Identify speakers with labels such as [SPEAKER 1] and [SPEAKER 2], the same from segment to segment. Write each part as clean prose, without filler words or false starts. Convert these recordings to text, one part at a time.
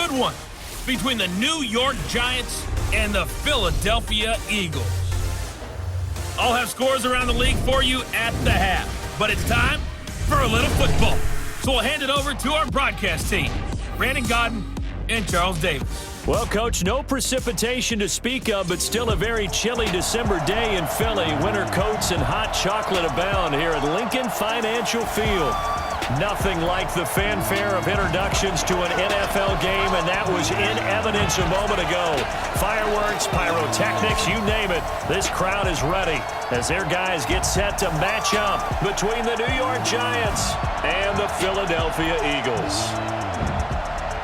[SPEAKER 1] good one between the New York Giants and the Philadelphia Eagles. I'll have scores around the league for you at the half, but it's time for a little football. So we'll hand it over to our broadcast team, Brandon Godden and Charles Davis.
[SPEAKER 2] Well, Coach, no precipitation to speak of, but still a very chilly December day in Philly. Winter coats and hot chocolate abound here at Lincoln Financial Field. Nothing like the fanfare of introductions to an NFL game, and that was in evidence a moment ago. Fireworks, pyrotechnics, you name it. This crowd is ready as their guys get set to match up between the New York Giants and the Philadelphia Eagles.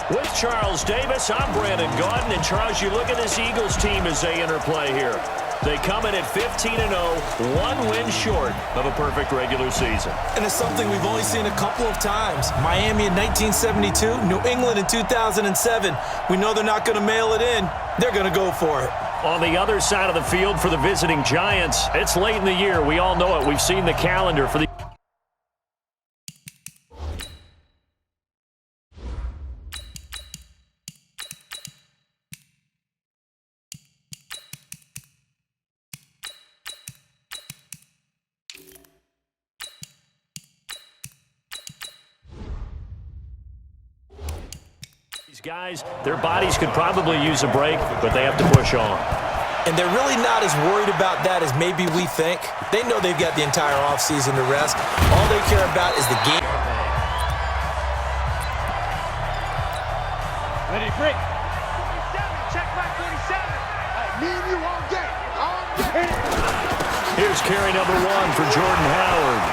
[SPEAKER 2] With Charles Davis, I'm Brandon Godden. And Charles, you look at this Eagles team as they interplay here. They come in at 15-0, one win short of a perfect regular season.
[SPEAKER 3] And it's something we've only seen a couple of times. Miami in 1972, New England in 2007. We know they're not going to mail it in. They're going to go for it.
[SPEAKER 2] On the other side of the field for the visiting Giants, it's late in the year. We all know it. We've seen the calendar for the guys, their bodies could probably use a break, but they have to push on.
[SPEAKER 3] And they're really not as worried about that as maybe we think. They know they've got the entire offseason to rest. All they care about is the game.
[SPEAKER 4] Ready, break. 47, check back 47. Me and you all day.
[SPEAKER 2] Here's carry number 1 for Jordan Howard.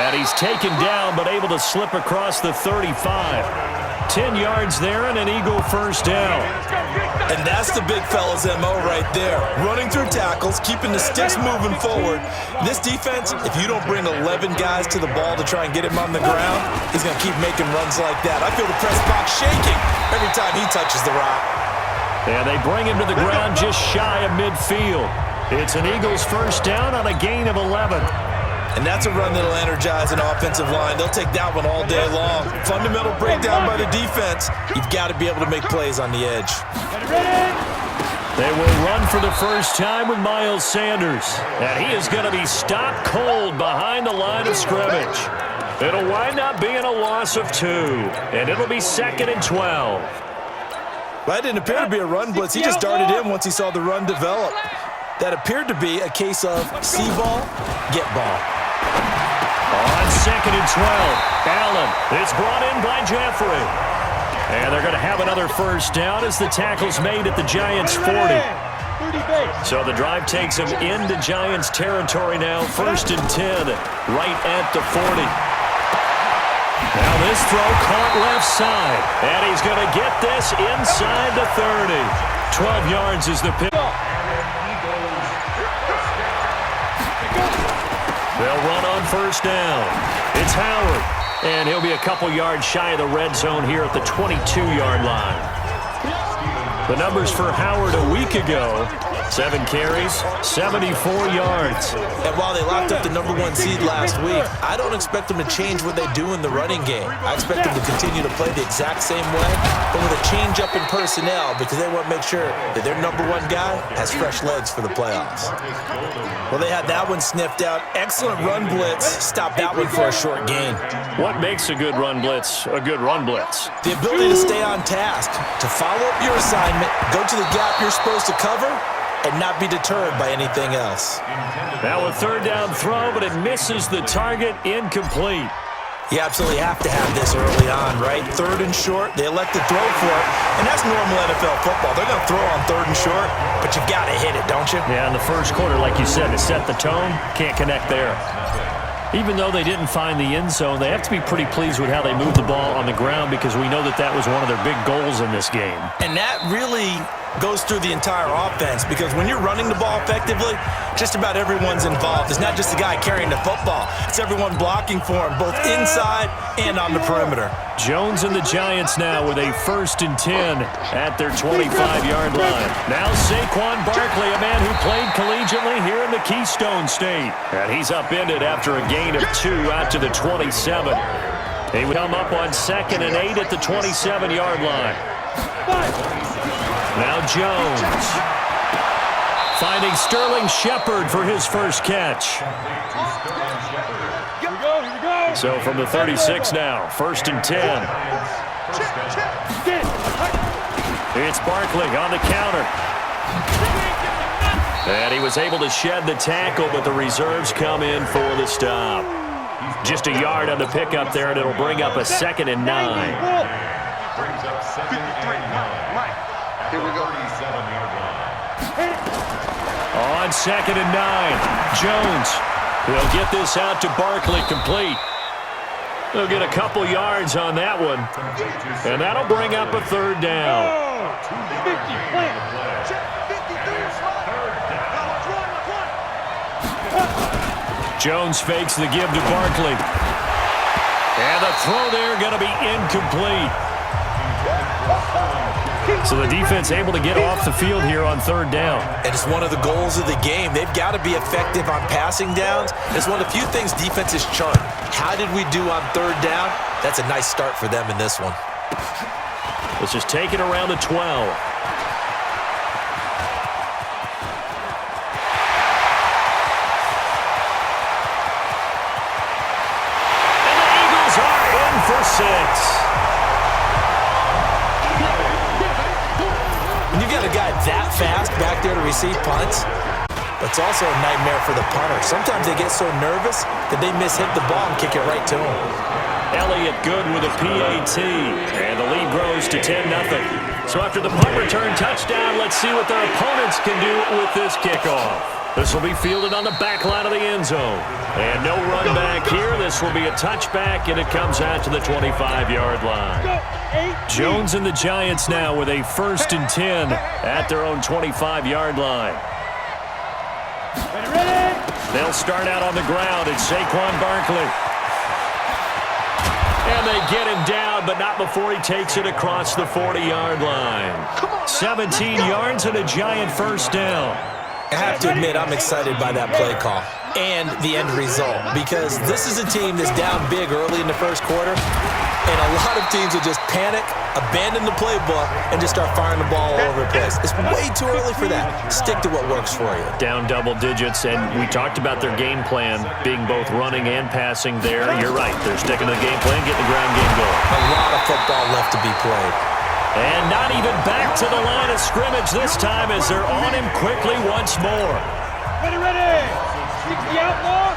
[SPEAKER 2] And he's taken down, but able to slip across the 35. 10 yards there and an Eagle first down.
[SPEAKER 3] And that's the big fella's MO right there. Running through tackles, keeping the sticks moving forward. This defense, if you don't bring 11 guys to the ball to try and get him on the ground, he's going to keep making runs like that. I feel the press box shaking every time he touches the rock.
[SPEAKER 2] And they bring him to the ground just shy of midfield. It's an Eagles first down on a gain of 11.
[SPEAKER 3] And that's a run that'll energize an offensive line. They'll take that one all day long. Fundamental breakdown by the defense. You've got to be able to make plays on the edge.
[SPEAKER 2] They will run for the first time with Miles Sanders. And he is going to be stopped cold behind the line of scrimmage. It'll wind up being a loss of 2. And it'll be 2nd and 12.
[SPEAKER 3] Well, that didn't appear to be a run blitz. He just darted in once he saw the run develop. That appeared to be a case of see ball, get ball.
[SPEAKER 2] On 2nd and 12, Allen. It's brought in by Jeffrey. And they're going to have another first down as the tackle's made at the Giants' 40. So the drive takes them into Giants territory now. 1st and 10, right at the 40. Now this throw caught left side. And he's going to get this inside the 30. 12 yards is the pick. They'll run on first down. It's Howard. And he'll be a couple yards shy of the red zone here at the 22-yard line. The numbers for Howard a week ago, 7 carries, 74 yards.
[SPEAKER 3] And while they locked up the number 1 seed last week, I don't expect them to change what they do in the running game. I expect them to continue to play the exact same way, but with a change up in personnel because they want to make sure that their number 1 guy has fresh legs for the playoffs. Well, they had that one sniffed out. Excellent run blitz. Stopped that one for a short gain.
[SPEAKER 2] What makes a good run blitz a good run blitz?
[SPEAKER 3] The ability to stay on task, to follow up your assignment, go to the gap you're supposed to cover, and not be deterred by anything else.
[SPEAKER 2] Now a 3rd down throw, but it misses the target, incomplete.
[SPEAKER 3] You absolutely have to have this early on, right? 3rd and short, they elect to throw for it, and that's normal NFL football. They're going to throw on 3rd and short, but you've got to hit it, don't you?
[SPEAKER 2] Yeah, in the first quarter, like you said, to set the tone, can't connect there. Even though they didn't find the end zone, they have to be pretty pleased with how they moved the ball on the ground because we know that that was one of their big goals in this game.
[SPEAKER 3] And that really goes through the entire offense because when you're running the ball effectively, just about everyone's involved. It's not just the guy carrying the football. It's everyone blocking for him, both inside and on the perimeter.
[SPEAKER 2] Jones and the Giants now with a 1st and 10 at their 25-yard line. Now Saquon Barkley, a man who played collegiately here in the Keystone State. And he's upended after a gain of 2 out to the 27. He would come up on 2nd and 8 at the 27-yard line. Now Jones. Finding Sterling Shepard for his first catch. So from the 36 now, 1st and 10. It's Barkley on the counter. And he was able to shed the tackle, but the reserves come in for the stop. Just a yard on the pickup there, and it'll bring up a 2nd and 9.
[SPEAKER 4] Here we go.
[SPEAKER 2] On 2nd and 9, Jones will get this out to Barkley, complete. They'll get a couple yards on that one, and that'll bring up a 3rd down. Jones fakes the give to Barkley. And the throw there going to be incomplete. So the defense able to get off the field here on 3rd down.
[SPEAKER 3] And it's one of the goals of the game. They've got to be effective on passing downs. It's one of the few things defenses chart. How did we do on 3rd down? That's a nice start for them in this one.
[SPEAKER 2] Let's just take it around the 12. For 6.
[SPEAKER 3] When you've got a guy that fast back there to receive punts, it's also a nightmare for the punter. Sometimes they get so nervous that they mishit the ball and kick it right to him.
[SPEAKER 2] Elliott good with a PAT, and the lead grows to 10-0. So after the punt return touchdown, let's see what their opponents can do with this kickoff. This will be fielded on the back line of the end zone. And no run back here. This will be a touchback, and it comes out to the 25-yard line. Jones and the Giants now with a 1st and 10 at their own 25-yard line. They'll start out on the ground. It's Saquon Barkley. And they get him down, but not before he takes it across the 40-yard line. 17 yards and a Giant 1st down.
[SPEAKER 3] I have to admit, I'm excited by that play call and the end result, because this is a team that's down big early in the 1st quarter, and a lot of teams will just panic, abandon the playbook, and just start firing the ball all over the place. It's way too early for that. Stick to what works for you.
[SPEAKER 2] Down double digits, and we talked about their game plan being both running and passing there. You're right. They're sticking to the game plan, getting the ground game going.
[SPEAKER 3] A lot of football left to be played.
[SPEAKER 2] And not even back to the line of scrimmage this time as they're on him quickly once more.
[SPEAKER 4] Ready. 60 outlaw.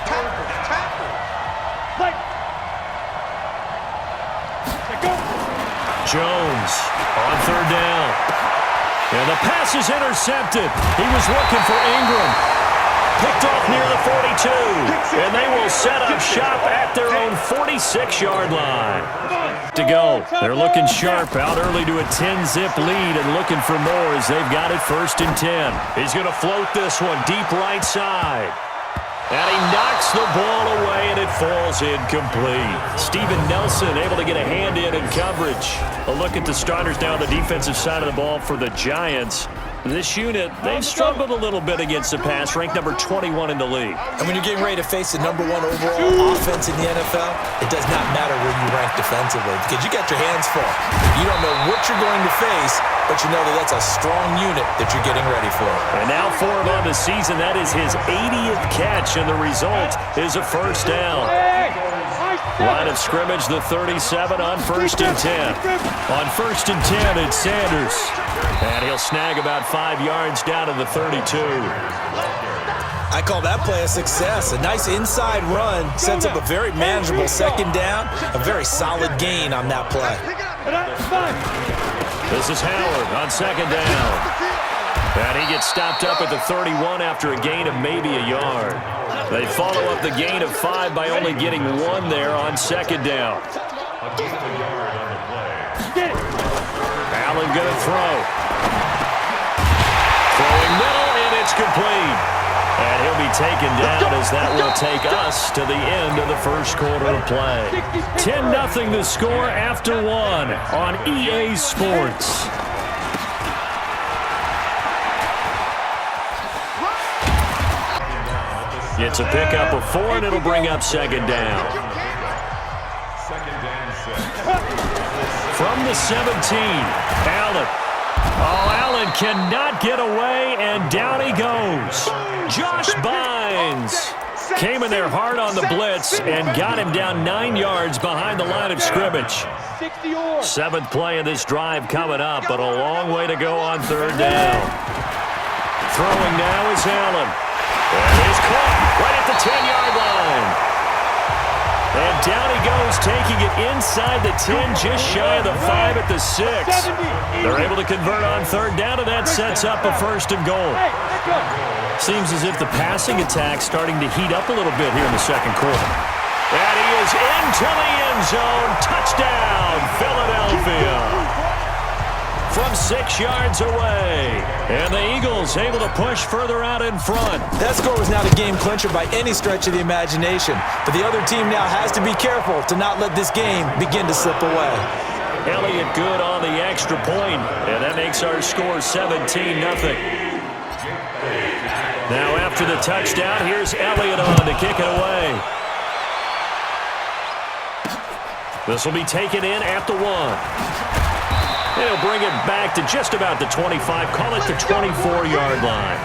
[SPEAKER 4] Tackle. Play. Go.
[SPEAKER 2] Jones on 3rd down. And the pass is intercepted. He was looking for Ingram. Picked off near the 42. And they will set up shop at their own 46-yard line. To go. They're looking sharp out early to a 10-zip lead and looking for more as they've got it 1st and 10. He's going to float this one deep right side. And he knocks the ball away, and it falls incomplete. Steven Nelson able to get a hand in coverage. A look at the starters now on the defensive side of the ball for the Giants. This unit, they've struggled a little bit against the pass, ranked number 21 in the league.
[SPEAKER 3] And when you're getting ready to face the #1 overall offense in the NFL, it does not matter where you rank defensively because you got your hands full. You don't know what you're going to face, but you know that that's a strong unit that you're getting ready for.
[SPEAKER 2] And now for him on the season, that is his 80th catch, and the result is a 1st down. Line of scrimmage, the 37 on 1st and 10. On 1st and 10, it's Sanders. And he'll snag about 5 yards down to the 32.
[SPEAKER 3] I call that play a success. A nice inside run sets up a very manageable 2nd down. A very solid gain on that play.
[SPEAKER 2] This is Howard on 2nd down. And he gets stopped up at the 31 after a gain of maybe a yard. They follow up the gain of 5 by only getting 1 there on 2nd down. Allen going to throw. Throwing middle, and it's complete. And he'll be taken down as that will take us to the end of the 1st quarter of play. 10-0 the score after 1 on EA Sports. It's a pickup of 4, and it'll bring up 2nd down. from the 17. Allen. Oh, Allen cannot get away, and down he goes. Josh Bynes came in there hard on the blitz and got him down 9 yards behind the line of scrimmage. 7th play of this drive coming up, but a long way to go on 3rd down. Throwing now is Allen. And he's caught right at the 10-yard line. And down he goes, taking it inside the 10, just shy of the 5 at the 6. They're able to convert on 3rd down, and that sets up a 1st and goal. Seems as if the passing attack's starting to heat up a little bit here in the 2nd quarter. And he is into the end zone. Touchdown, Philadelphia. From 6 yards away. And the Eagles able to push further out in front.
[SPEAKER 3] That score was not a game clincher by any stretch of the imagination. But the other team now has to be careful to not let this game begin to slip away.
[SPEAKER 2] Elliott good on the extra point, and that makes our score 17-0. Now after the touchdown, here's Elliott on to kick it away. This will be taken in at the 1. He'll bring it back to just about the 25, call it the 24-yard line.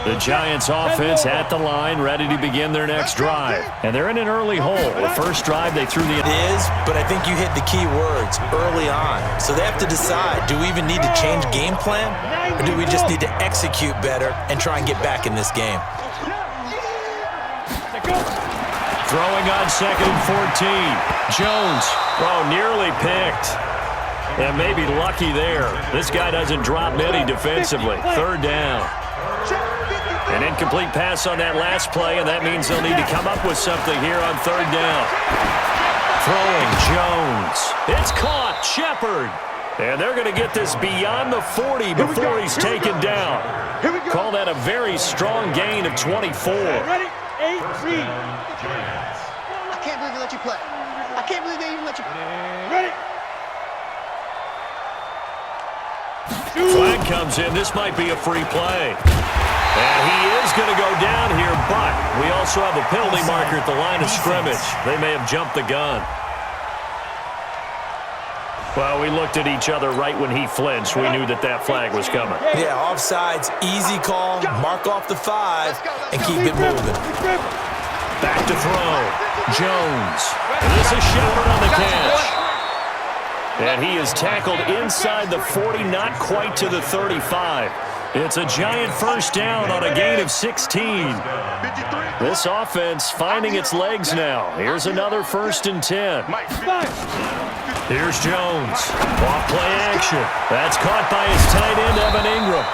[SPEAKER 2] The Giants offense at the line, ready to begin their next drive. And they're in an early hole. The first drive they threw the...
[SPEAKER 3] It is, but I think you hit the key words early on. So they have to decide, do we even need to change game plan? Or do we just need to execute better and try and get back in this game?
[SPEAKER 2] Throwing on 2nd and 14. Jones, nearly picked. And maybe lucky there. This guy doesn't drop many defensively. 3rd down. An incomplete pass on that last play, and that means they'll need to come up with something here on 3rd down. Throwing Jones. It's caught. Shepard. And they're going to get this beyond the 40 before he's taken down. Call that a very strong gain of 24.
[SPEAKER 4] Ready? 8, read. I can't believe they let you play. I can't believe they even let you play. Ready?
[SPEAKER 2] Flag comes in. This might be a free play. And he is going to go down here, but we also have a penalty marker at the line of scrimmage. They may have jumped the gun. Well, we looked at each other right when he flinched. We knew that that flag was coming.
[SPEAKER 3] Yeah, offsides, easy call, mark off the 5, and keep it moving.
[SPEAKER 2] Back to throw. Jones. And this is Shepard on the catch. And he is tackled inside the 40, not quite to the 35. It's a giant first down on a gain of 16. This offense finding its legs now. Here's another 1st and 10. Here's Jones. Off play action. That's caught by his tight end, Evan Ingram.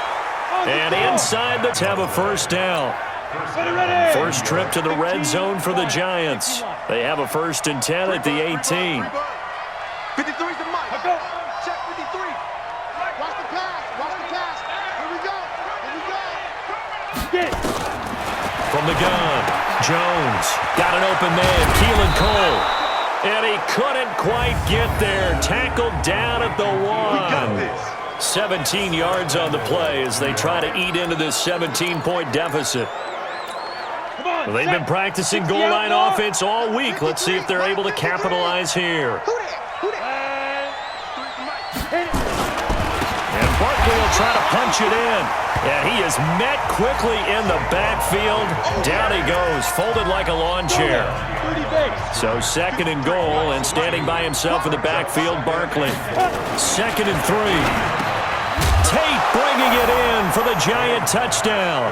[SPEAKER 2] And inside the have a 1st down. First trip to the red zone for the Giants. They have a 1st and 10 at the 18.
[SPEAKER 4] 53's the mic. Check 53. Watch the pass. Watch the pass. Here we go. Here we go.
[SPEAKER 2] From the gun, Jones got an open man, Keelan Cole. And he couldn't quite get there. Tackled down at the 1. 17 yards on the play as they try to eat into this 17-point deficit. Well, they've been practicing goal line offense all week. Let's see if they're able to capitalize here. And Barkley will try to punch it in. And he is met quickly in the backfield. Down he goes, folded like a lawn chair. So 2nd and goal, and standing by himself in the backfield, Barkley. 2nd and 3. Tate bringing it in for the Giant touchdown.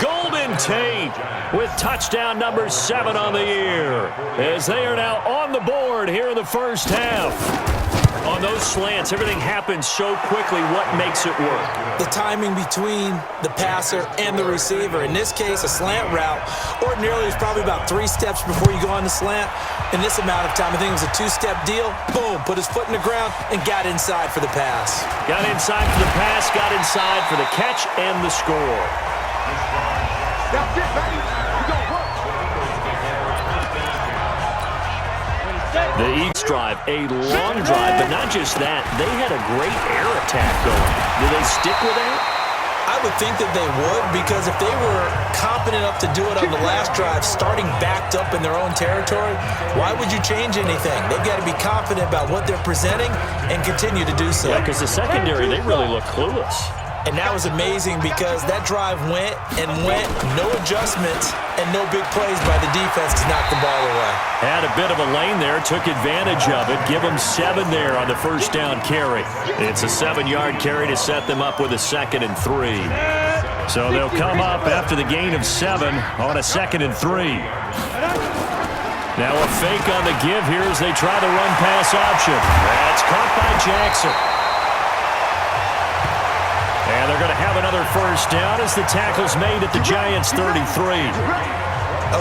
[SPEAKER 2] Golden Tate with touchdown number 7 on the year, as they are now on the board here in the first half. On those slants, everything happens so quickly. What makes it work?
[SPEAKER 3] The timing between the passer and the receiver. In this case, a slant route. Ordinarily, it's probably about 3 steps before you go on the slant. In this amount of time, I think it was a 2-step deal. Boom, put his foot in the ground and got inside for the pass.
[SPEAKER 2] Got inside for the pass, got inside for the catch and the score.
[SPEAKER 4] That's it, baby. You go work.
[SPEAKER 2] The Eagles drive, a long drive, but not just that. They had a great air attack going. Do they stick with that?
[SPEAKER 3] I I would think that they would, because if they were competent enough to do it on the last drive, starting backed up in their own territory, why would you change anything? They've got to be confident about what they're presenting and continue to do so.
[SPEAKER 2] Yeah, because the secondary, they really look clueless.
[SPEAKER 3] And that was amazing because that drive went and went, no adjustments, and no big plays by the defense to knock the ball away.
[SPEAKER 2] Had a bit of a lane there, took advantage of it. Give them 7 there on the first down carry. It's a 7-yard carry to set them up with a 2nd and 3. So they'll come up after the gain of 7 on a 2nd and 3. Now a fake on the give here as they try the run-pass option. That's caught by Jackson. And they're going to have another first down as the tackle's made at the Giants' 33.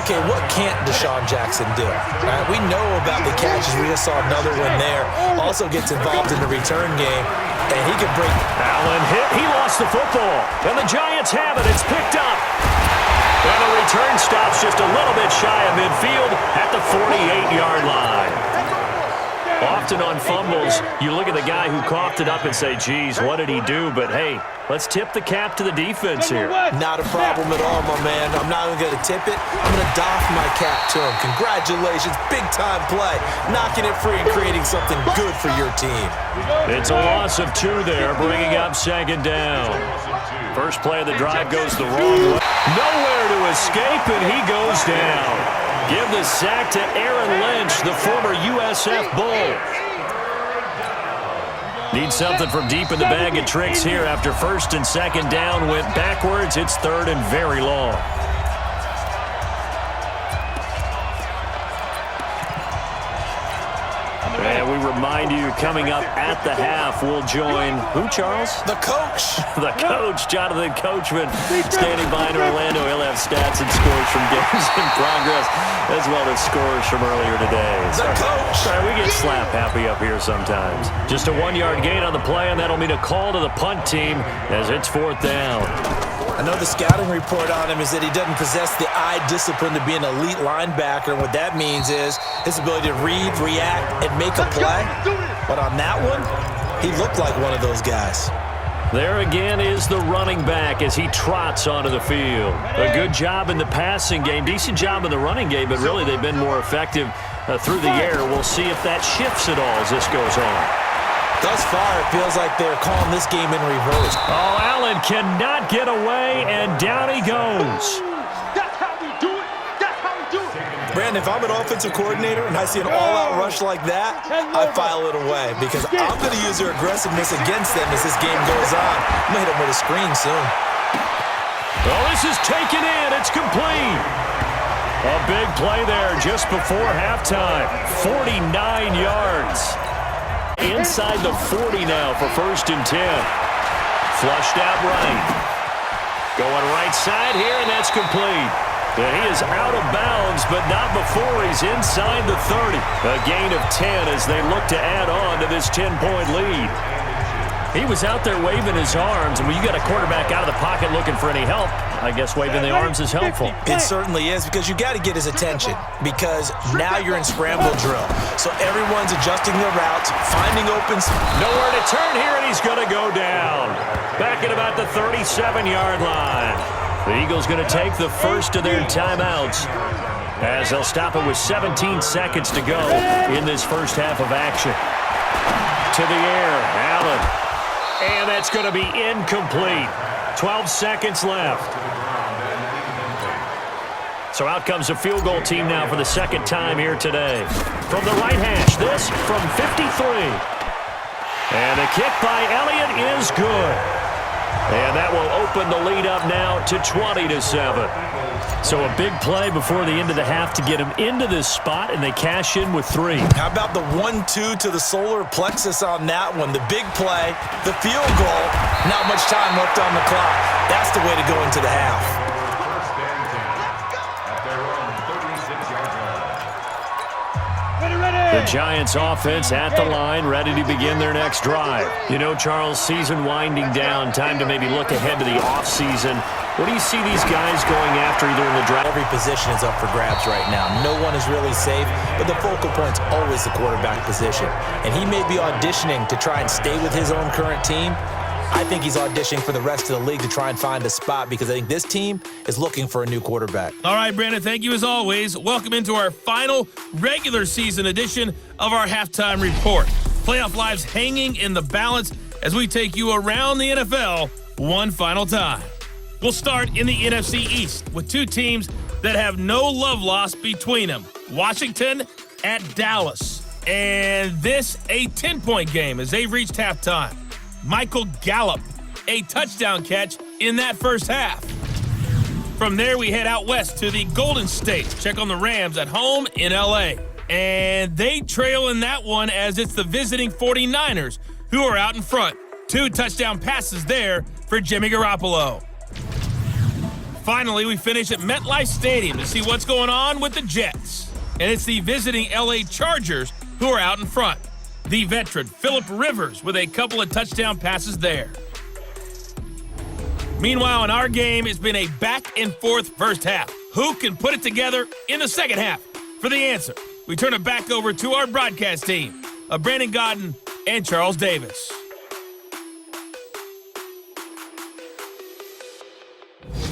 [SPEAKER 3] Okay, what can't Deshaun Jackson do? Right, we know about the catches. We just saw another one there. Also gets involved in the return game, and he could break.
[SPEAKER 2] Allen hit. He lost the football. And the Giants have it. It's picked up. And the return stops just a little bit shy of midfield at the 48-yard line. Often on fumbles, you look at the guy who coughed it up and say, geez, what did he do? But, hey, let's tip the cap to the defense here.
[SPEAKER 3] Not a problem at all, my man. I'm not even going to tip it. I'm going to doff my cap to him. Congratulations. Big-time play. Knocking it free and creating something good for your team.
[SPEAKER 2] It's a loss of 2 there, bringing up 2nd down. First play of the drive goes the wrong way. Nowhere to escape, and he goes down. Give the sack to Aaron Lynch, the former USF Bull. Need something from deep in the bag of tricks here after 1st and 2nd down. Went backwards. It's 3rd and very long. And we remind you, coming up at the half, we'll join who, Charles?
[SPEAKER 3] The coach.
[SPEAKER 2] The coach, Jonathan Coachman, standing by in Orlando. He'll have stats and scores from games in progress, as well as scores from earlier today.
[SPEAKER 3] The coach.
[SPEAKER 2] Sorry, we get slap happy up here sometimes. Just a 1-yard gain on the play, and that'll mean a call to the punt team as it's 4th down.
[SPEAKER 3] I know the scouting report on him is that he doesn't possess the eye discipline to be an elite linebacker. And what that means is his ability to read, react, and make a play. But on that one, he looked like one of those guys.
[SPEAKER 2] There again is the running back as he trots onto the field. A good job in the passing game, decent job in the running game, but really they've been more effective through the air. We'll see if that shifts at all as this goes on.
[SPEAKER 3] Thus far, it feels like they're calling this game in reverse.
[SPEAKER 2] Oh, Allen cannot get away, and down he goes.
[SPEAKER 4] That's how we do it. That's how we do it.
[SPEAKER 3] Brandon, if I'm an offensive coordinator and I see an all-out rush like that, I file it away because I'm going to use their aggressiveness against them as this game goes on. I'm going to hit them with a screen soon.
[SPEAKER 2] Well, this is taken in. It's complete. A big play there just before halftime. 49 yards. Inside the 40 now for 1st and 10. Flushed out right. Going right side here, and that's complete. And he is out of bounds, but not before he's inside the 30. A gain of 10 as they look to add on to this 10-point lead. He was out there waving his arms, and when you got a quarterback out of the pocket looking for any help, I guess waving the arms is helpful.
[SPEAKER 3] It certainly is, because you got to get his attention, because now you're in scramble drill. So everyone's adjusting their routes, finding open.
[SPEAKER 2] Nowhere to turn here, and he's going to go down. Back at about the 37-yard line. The Eagles going to take the first of their timeouts as they'll stop it with 17 seconds to go in this first half of action. To the air, Allen. And that's going to be incomplete. 12 seconds left. So out comes the field goal team now for the 2nd time here today. From the right hash, this from 53. And the kick by Elliott is good. And that will open the lead up now to 20-7. So a big play before the end of the half to get them into this spot, and they cash in with 3.
[SPEAKER 3] How about the 1-2 to the solar plexus on that one? The big play, the field goal, not much time left on the clock. That's the way to go into the half.
[SPEAKER 2] The Giants offense at the line, ready to begin their next drive. You know, Charles, season winding down, time to maybe look ahead to the offseason. What do you see these guys going after either in the draft?
[SPEAKER 3] Every position is up for grabs right now. No one is really safe, but the focal point's always the quarterback position. And he may be auditioning to try and stay with his own current team. I think he's auditioning for the rest of the league to try and find a spot because I think this team is looking for a new quarterback.
[SPEAKER 1] All right, Brandon, thank you as always. Welcome into our final regular season edition of our halftime report. Playoff lives hanging in the balance as we take you around the NFL one final time. We'll start in the NFC East with two teams that have no love lost between them. Washington at Dallas. And this a 10-point game as they've reached halftime. Michael Gallup, a touchdown catch in that first half. From there, we head out west to the Golden State. Check on the Rams at home in L.A. And they trail in that one as it's the visiting 49ers who are out in front. 2 touchdown passes there for Jimmy Garoppolo. Finally, we finish at MetLife Stadium to see what's going on with the Jets. And it's the visiting L.A. Chargers who are out in front. The veteran Phillip Rivers with a couple of touchdown passes there. Meanwhile, in our game, it's been a back-and-forth first half. Who can put it together in the second half? For the answer, we turn it back over to our broadcast team of Brandon Godden and Charles Davis.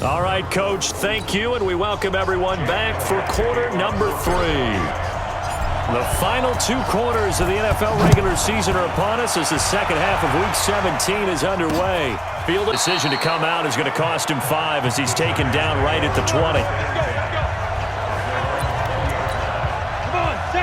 [SPEAKER 2] All right, Coach, thank you, and we welcome everyone back for quarter number 3. The final 2 quarters of the NFL regular season are upon us as the second half of Week 17 is underway. Field decision to come out is going to cost him 5 as he's taken down right at the 20.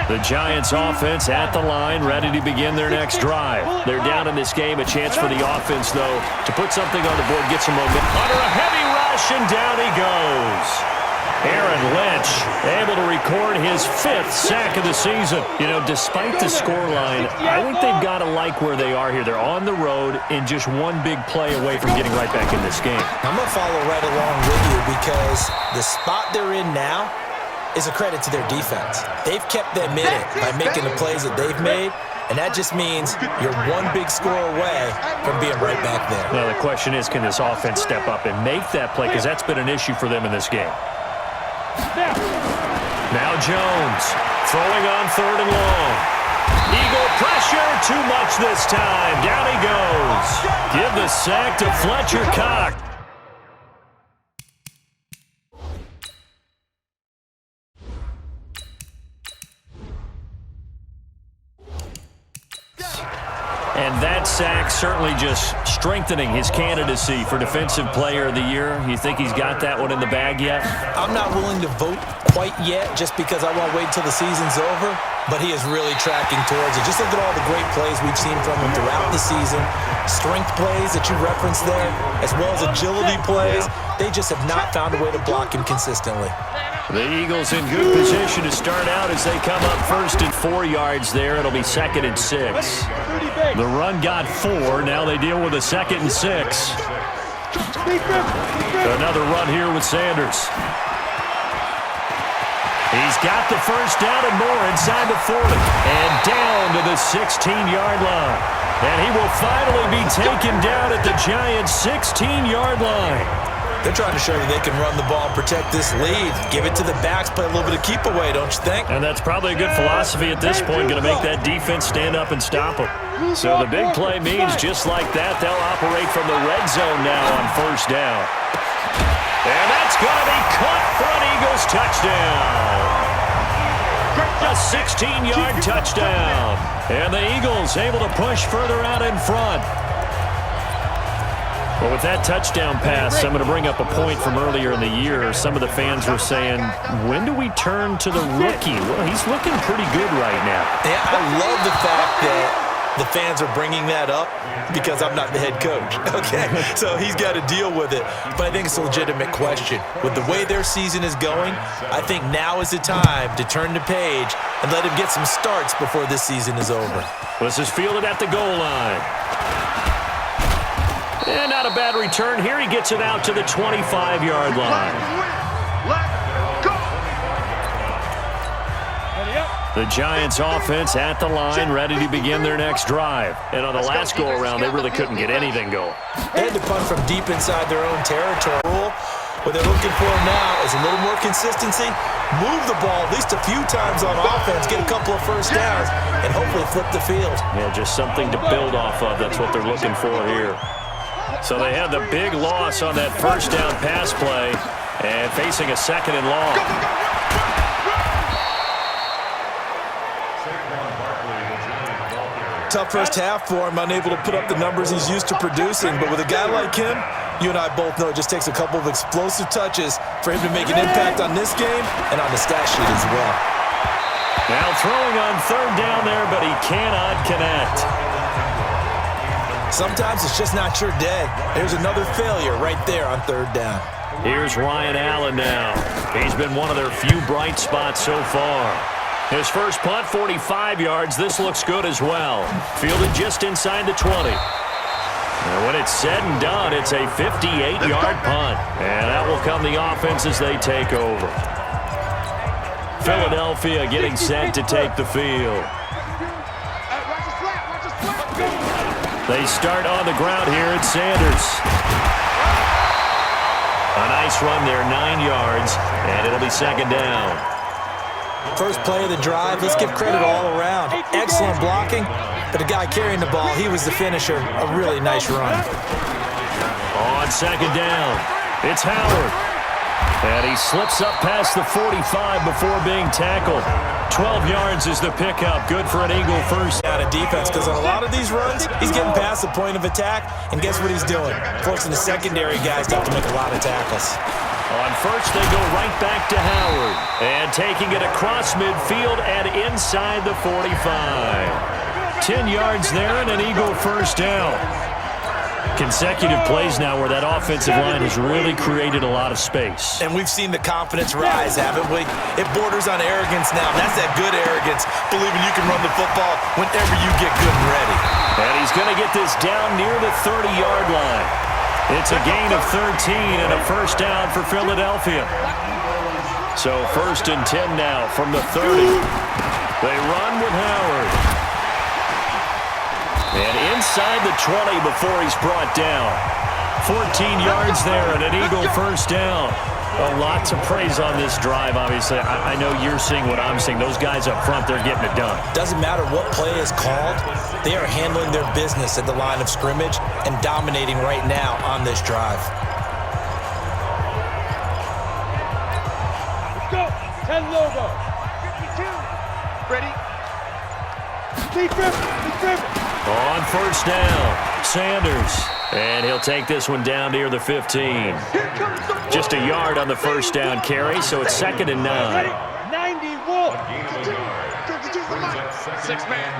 [SPEAKER 2] The Giants offense at the line, ready to begin their next drive. They're down in this game. A chance for the offense, though, to put something on the board, get some momentum. Under a heavy rush, and down he goes. Aaron Lynch able to record his 5th sack of the season. You know, despite the scoreline, I think they've got to like where they are here. They're on the road and just one big play away from getting right back in this game.
[SPEAKER 3] I'm going to follow right along with you because the spot they're in now is a credit to their defense. They've kept them in it by making the plays that they've made, and that just means you're one big score away from being right back there.
[SPEAKER 2] Well, the question is, can this offense step up and make that play? Because that's been an issue for them in this game. Now Jones throwing on 3rd and long. Eagle pressure, too much this time. Down he goes. Give the sack to Fletcher Cox. And that sack certainly just strengthening his candidacy for Defensive Player of the Year. You think he's got that one in the bag yet?
[SPEAKER 3] I'm not willing to vote quite yet just because I won't wait until the season's over, but he is really tracking towards it. Just look at all the great plays we've seen from him throughout the season. Strength plays that you referenced there, as well as agility plays. They just have not found a way to block him consistently.
[SPEAKER 2] The Eagles in good position to start out as they come up 1st and 4 yards there. It'll be 2nd and 6. The run got 4. Now they deal with a 2nd and 6. Another run here with Sanders. He's got the first down and more inside the 40. And down to the 16-yard line. And he will finally be taken down at the Giants' 16-yard line.
[SPEAKER 3] They're trying to show you they can run the ball and protect this lead. Give it to the backs, play a little bit of keep away, don't you think?
[SPEAKER 2] And that's probably a good philosophy at this point, going to make that defense stand up and stop them. So the big play means just like that, they'll operate from the red zone now on 1st down. And that's going to be caught for an Eagles touchdown. A 16-yard touchdown. And the Eagles able to push further out in front. Well, with that touchdown pass, I'm going to bring up a point from earlier in the year. Some of the fans were saying, when do we turn to the rookie? Well, he's looking pretty good right now.
[SPEAKER 3] Yeah, I love the fact that the fans are bringing that up because I'm not the head coach, okay? So he's got to deal with it. But I think it's a legitimate question. With the way their season is going, I think now is the time to turn the page and let him get some starts before this season is over.
[SPEAKER 2] This is fielded at the goal line. And not a bad return here. He gets it out to the 25-yard line. The Giants offense at the line, ready to begin their next drive. And on the last go-around, they really couldn't get anything going.
[SPEAKER 3] They had to punt from deep inside their own territory. What they're looking for now is a little more consistency, move the ball at least a few times on offense, get a couple of first downs, and hopefully flip the field.
[SPEAKER 2] Yeah, just something to build off of. That's what they're looking for here. So they had the big loss on that first down pass play and facing a second and long.
[SPEAKER 3] Tough first half for him, unable to put up the numbers he's used to producing. But with a guy like him, you and I both know it just takes a couple of explosive touches for him to make an impact on this game and on the stat sheet as well.
[SPEAKER 2] Now throwing on third down there, but he cannot connect.
[SPEAKER 3] Sometimes it's just not your day. There's another failure right there on third down.
[SPEAKER 2] Here's Ryan Allen now. He's been one of their few bright spots so far. His first punt, 45 yards. This looks good as well. Fielded just inside the 20. And when it's said and done, it's a 58-yard punt. And that will come the offense as they take over. Philadelphia getting set to take the field. They start on the ground here at Sanders. A nice run there, 9 yards, and it'll be second down.
[SPEAKER 3] First play of the drive, let's give credit all around. Excellent blocking, but the guy carrying the ball, he was the finisher. A really nice run.
[SPEAKER 2] On second down, it's Howard. And he slips up past the 45 before being tackled. 12 yards is the pickup. Good for an Eagle first.
[SPEAKER 3] Out of defense, because on a lot of these runs, he's getting past the point of attack, and guess what he's doing? Forcing the secondary guys to have to make a lot of tackles.
[SPEAKER 2] On first, they go right back to Howard. And taking it across midfield and inside the 45. 10 yards there and an Eagle first down. Consecutive plays now where that offensive line has really created a lot of space.
[SPEAKER 3] And we've seen the confidence rise, haven't we? It borders on arrogance now. That's that good arrogance, believing you can run the football whenever you get good and ready.
[SPEAKER 2] And he's going to get this down near the 30-yard line. It's a gain of 13 and a first down for Philadelphia. So first and 10 now from the 30. They run with Howard. And inside the 20 before he's brought down. 14 yards there and an Eagle first down. A lot to praise on this drive, obviously. I know you're seeing what I'm seeing. Those guys up front, they're getting it done.
[SPEAKER 3] Doesn't matter what play is called. They are handling their business at the line of scrimmage and dominating right now on this drive.
[SPEAKER 4] Let's go. 10 logo. 52. Ready? Deep river.
[SPEAKER 2] On first down, Sanders. And he'll take this one down near the 15. Just a yard on the first down carry, so it's second and 9.
[SPEAKER 4] 91. 6-man.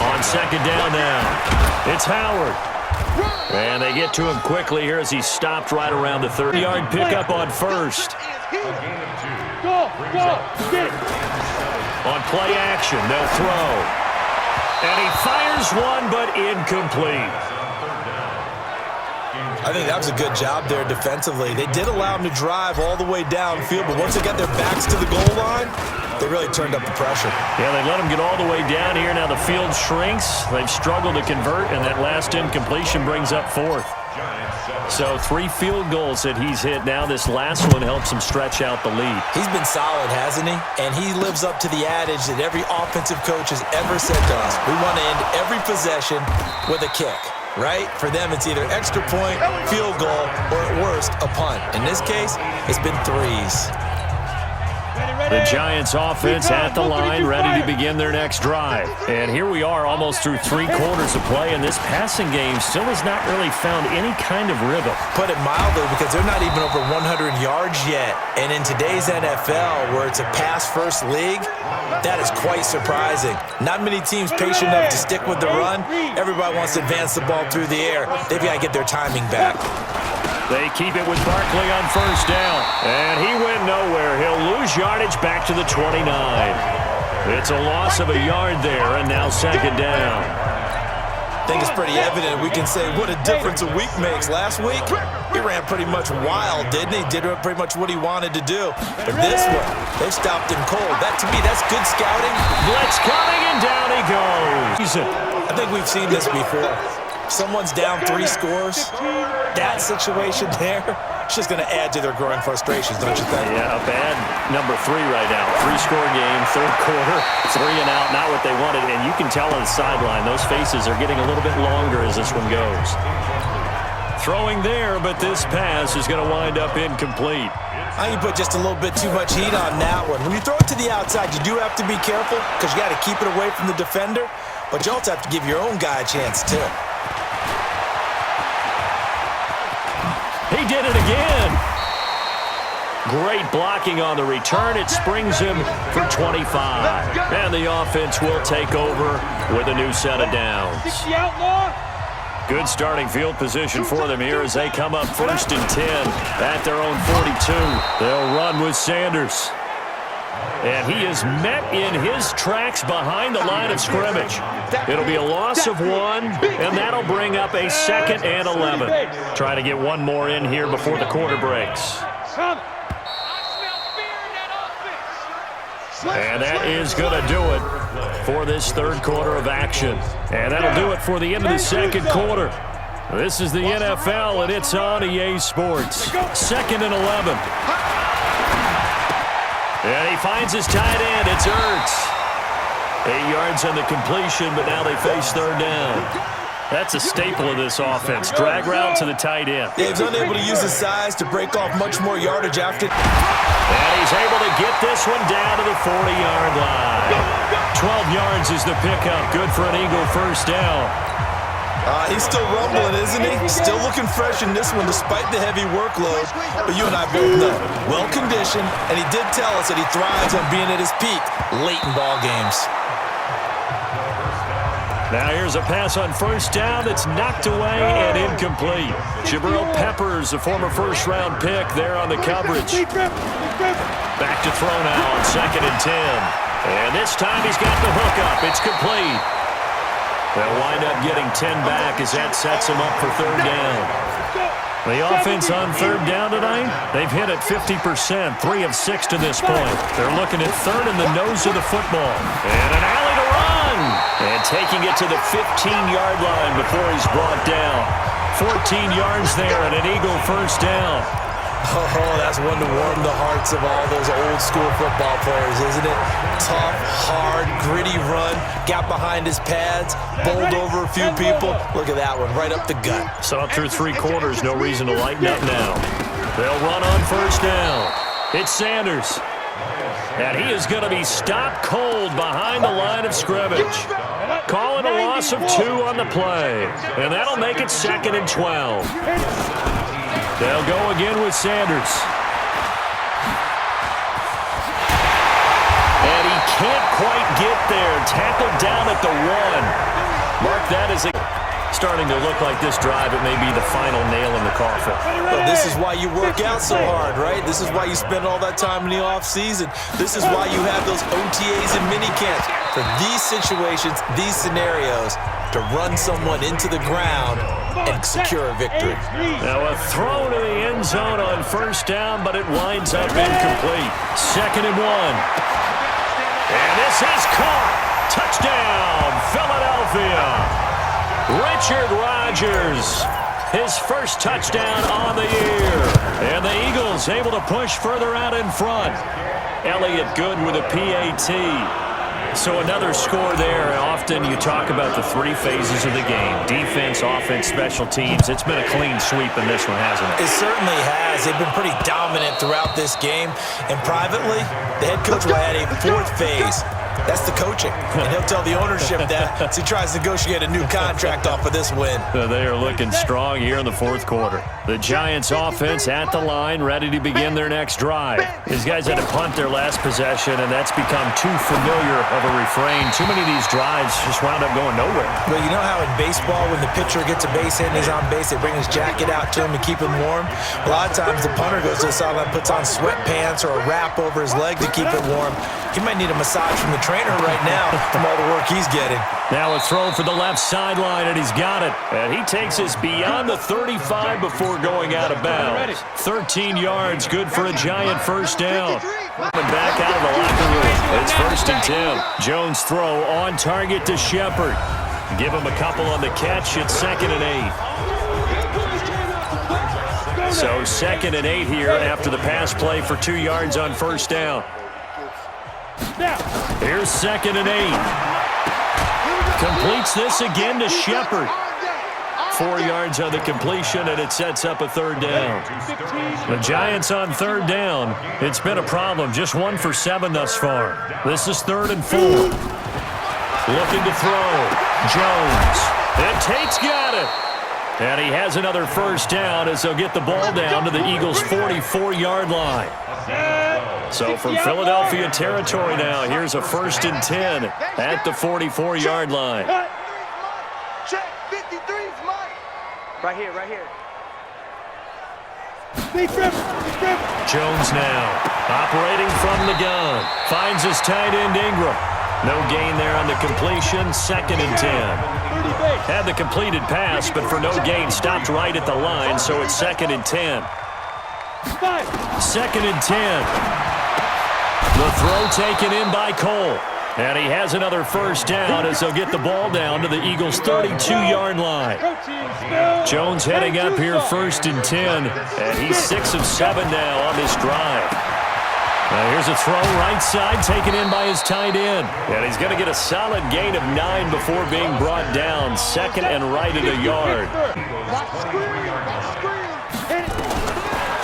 [SPEAKER 2] On second down now, it's Howard. And they get to him quickly here as he stopped right around the 30-yard pickup on first.
[SPEAKER 4] Go, get it.
[SPEAKER 2] On play action, they'll throw. And he fires one, but incomplete.
[SPEAKER 3] I think that was a good job there defensively. They did allow him to drive all the way downfield, but once they got their backs to the goal line, they really turned up the pressure.
[SPEAKER 2] Yeah, they let him get all the way down here. Now the field shrinks. They've struggled to convert, and that last incompletion brings up fourth. So 3 field goals that he's hit now. This last one helps him stretch out the lead.
[SPEAKER 3] He's been solid, hasn't he? And he lives up to the adage that every offensive coach has ever said to us. We want to end every possession with a kick, right? For them, it's either extra point, field goal, or at worst, a punt. In this case, it's been threes.
[SPEAKER 2] The Giants offense at the line, ready to begin their next drive. And here we are almost through 3 quarters of play, and this passing game still has not really found any kind of rhythm.
[SPEAKER 3] Put it mildly, because they're not even over 100 yards yet. And in today's NFL, where it's a pass-first league, that is quite surprising. Not many teams patient enough to stick with the run. Everybody wants to advance the ball through the air. They've got to get their timing back.
[SPEAKER 2] They keep it with Barkley on first down. And he went nowhere. He'll lose yardage back to the 29. It's a loss of a yard there, and now second down.
[SPEAKER 3] I think it's pretty evident. We can say what a difference a week makes. Last week, he ran pretty much wild, didn't he? Did pretty much what he wanted to do. But this one, they've stopped him cold. That, to me, that's good scouting.
[SPEAKER 2] Blitz coming, and down he goes.
[SPEAKER 3] I think we've seen this before. Someone's down 3 scores. That situation there, It's just going to add to their growing frustrations, don't you think?
[SPEAKER 2] Yeah, a bad number 3 right now. 3-score game, third quarter, 3 and out, not what they wanted. And you can tell on the sideline, those faces are getting a little bit longer as this one goes. Throwing there, but this pass is going to wind up incomplete.
[SPEAKER 3] I think you put just a little bit too much heat on that one. When you throw it to the outside, you do have to be careful because you got to keep it away from the defender, but you also have to give your own guy a chance too.
[SPEAKER 2] He did it again. Great blocking on the return. It springs him for 25. And the offense will take over with a new set of downs. Good starting field position for them here as they come up 1st and 10 at their own 42. They'll run with Sanders. And he is met in his tracks behind the line of scrimmage. It'll be a loss of 1, and that'll bring up a 2nd and 11. Trying to get one more in here before the quarter breaks. And that is going to do it for this third quarter of action. And that'll do it for the end of the second quarter. This is the NFL, and it's on EA Sports. 2nd and 11. And he finds his tight end. It's Ertz. 8 yards on the completion, but now they face third down. That's a staple of this offense. Drag route to the tight end.
[SPEAKER 3] Yeah, he's unable to use his size to break off much more yardage after.
[SPEAKER 2] And he's able to get this one down to the 40-yard line. 12 yards is the pickup. Good for an Eagle first down.
[SPEAKER 3] He's still rumbling, isn't he? Still looking fresh in this one despite the heavy workload. But you and I both know, well-conditioned, and he did tell us that he thrives on being at his peak late in ball games.
[SPEAKER 2] Now here's a pass on first down that's knocked away and incomplete. Jabril Peppers, a former first-round pick, there on the coverage. Back to throw now on 2nd and 10. And this time he's got the hook up. It's complete. They'll wind up getting 10 back as that sets him up for third down. The offense on third down tonight, they've hit it 50%, 3 of 6 to this point. They're looking at third in the nose of the football. And an alley to run. And taking it to the 15-yard line before he's brought down. 14 yards there and an Eagle first down.
[SPEAKER 3] Oh, that's one to warm the hearts of all those old-school football players, isn't it? Tough, hard, gritty run, got behind his pads, bowled over a few people. Look at that one, right up the gut.
[SPEAKER 2] So through 3 quarters, no reason to lighten up now. They'll run on first down. It's Sanders. And he is going to be stopped cold behind the line of scrimmage. Calling a loss of 2 on the play. And that'll make it 2nd and 12. They'll go again with Sanders. And he can't quite get there. Tackled down at the 1. Mark that as starting to look like this drive, it may be the final nail in the coffin.
[SPEAKER 3] Well, this is why you work out so hard, right? This is why you spend all that time in the offseason. This is why you have those OTAs and minicamps. For these situations, these scenarios, to run someone into the ground and secure a victory.
[SPEAKER 2] Now a throw to the end zone on first down, but it winds up incomplete. 2nd and 1. And this is caught. Touchdown, Philadelphia. Richard Rodgers, his first touchdown on the year. And the Eagles able to push further out in front. Elliott Good with a PAT. So another score there. Often you talk about the 3 phases of the game. Defense, offense, special teams. It's been a clean sweep in this one, hasn't it?
[SPEAKER 3] It certainly has. They've been pretty dominant throughout this game. And privately, the head coach will add a 4th phase. That's the coaching. And he'll tell the ownership that as he tries to negotiate a new contract off of this win.
[SPEAKER 2] They are looking strong here in the 4th quarter. The Giants offense at the line, ready to begin their next drive. These guys had to punt their last possession, and that's become too familiar of a refrain. Too many of these drives just wound up going nowhere.
[SPEAKER 3] Well, you know how in baseball, when the pitcher gets a base hit and he's on base, they bring his jacket out to him to keep him warm? A lot of times the punter goes to the sideline, puts on sweatpants or a wrap over his leg to keep it warm. He might need a massage from the trainer right now from all the work he's getting.
[SPEAKER 2] Now a throw for the left sideline, and he's got it. And he takes us beyond the 35 before going out of bounds. 13 yards, good for a Giant first down. Coming back out of the locker room. It's 1st and 10. Jones throw on target to Shepard. Give him a couple on the catch. It's 2nd and 8. So 2nd and 8 here after the pass play for 2 yards on first down. Here's 2nd and 8. Completes this again to Shepard. 4 yards on the completion, and it sets up a 3rd down. The Giants on 3rd down. It's been a problem. Just 1 for 7 thus far. This is 3rd and 4. Looking to throw. Jones. And Tate's got it. And he has another first down as they'll get the ball down to the Eagles' 44-yard line. So from Philadelphia territory now, here's a 1st and 10 at the 44-yard line.
[SPEAKER 4] Check, 53's mine. Right here, right here.
[SPEAKER 2] Jones now operating from the gun. Finds his tight end Ingram. No gain there on the completion. 2nd and 10. Had the completed pass, but for no gain, stopped right at the line, so it's 2nd and 10. 2nd and 10. The throw taken in by Cole. And he has another first down as they'll get the ball down to the Eagles' 32-yard line. Jones heading up here 1st and 10, and he's 6 of 7 now on this drive. Now here's a throw right side taken in by his tight end. And he's going to get a solid gain of 9 before being brought down. 2nd and right at a yard.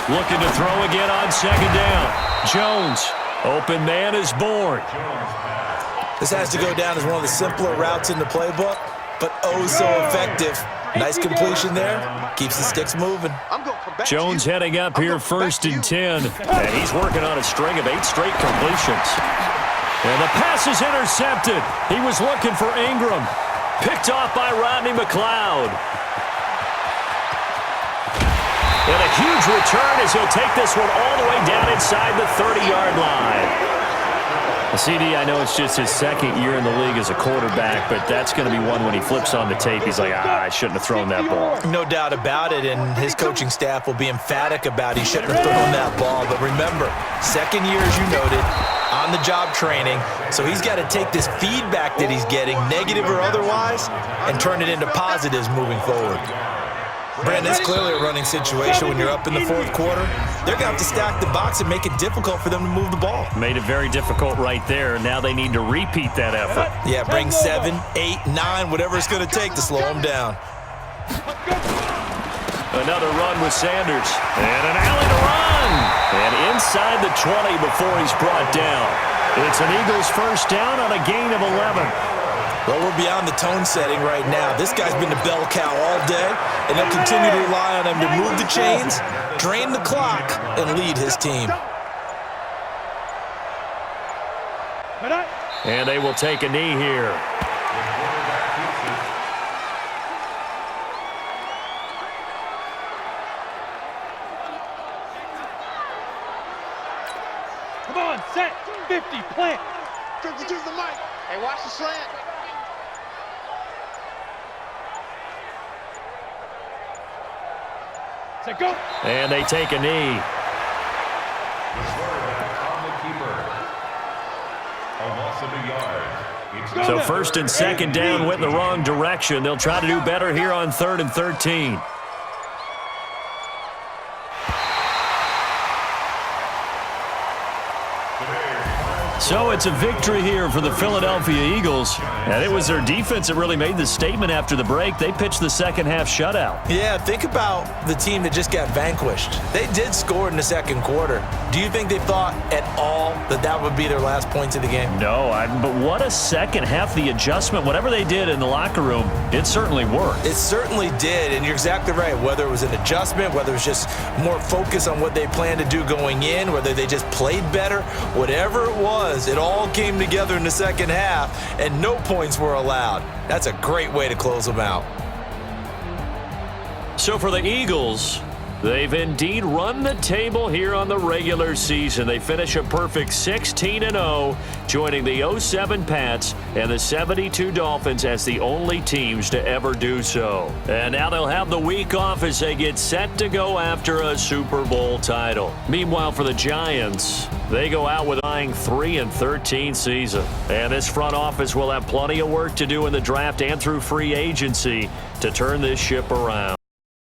[SPEAKER 2] Looking to throw again on 2nd down. Jones, open man is born.
[SPEAKER 3] This has to go down as one of the simpler routes in the playbook, but oh so effective. Nice completion there. Keeps the sticks moving.
[SPEAKER 2] Jones heading up here 1st and 10, and he's working on a string of 8 straight completions. And the pass is intercepted. He was looking for Ingram. Picked off by Rodney McLeod. And a huge return as he'll take this one all the way down inside the 30-yard line. CD, I know it's just his 2nd year in the league as a quarterback, but that's going to be one when he flips on the tape. He's like, I shouldn't have thrown that ball.
[SPEAKER 3] No doubt about it, and his coaching staff will be emphatic about he shouldn't have thrown that ball. But remember, 2nd year, as you noted, on-the-job training, so he's got to take this feedback that he's getting, negative or otherwise, and turn it into positives moving forward. Brandon, it's clearly a running situation when you're up in the 4th quarter. They're going to have to stack the box and make it difficult for them to move the ball.
[SPEAKER 2] Made it very difficult right there. Now they need to repeat that effort.
[SPEAKER 3] Yeah, bring 7, 8, 9, whatever it's going to take to slow them down.
[SPEAKER 2] Another run with Sanders. And an alley to run. And inside the 20 before he's brought down. It's an Eagles first down on a gain of 11.
[SPEAKER 3] Well, we're beyond the tone setting right now. This guy's been the bell cow all day, and they'll continue to rely on him to move the chains, drain the clock, and lead his team.
[SPEAKER 2] And they will take a knee here.
[SPEAKER 5] Come on, set, 50, plant.
[SPEAKER 4] 52's the mic. Hey, watch the slant.
[SPEAKER 5] Go.
[SPEAKER 2] And they take a knee. So 1st and 2nd down went in the wrong direction. They'll try to do better here on 3rd and 13. So it's a victory here for the Philadelphia Eagles. And it was their defense that really made the statement after the break. They pitched the second half shutout.
[SPEAKER 3] Yeah, think about the team that just got vanquished. They did score in the 2nd quarter. Do you think they thought at all that that would be their last points of the game?
[SPEAKER 2] No, but what a second half. The adjustment, whatever they did in the locker room, it certainly worked.
[SPEAKER 3] It certainly did, and you're exactly right. Whether it was an adjustment, whether it was just more focus on what they planned to do going in, whether they just played better, whatever it was, it all came together in the 2nd half, and no points were allowed. That's a great way to close them out.
[SPEAKER 2] So for the Eagles, they've indeed run the table here on the regular season. They finish a perfect 16-0, joining the 07 Pats and the 72 Dolphins as the only teams to ever do so. And now they'll have the week off as they get set to go after a Super Bowl title. Meanwhile, for the Giants, they go out with a 3-13 season. And this front office will have plenty of work to do in the draft and through free agency to turn this ship around.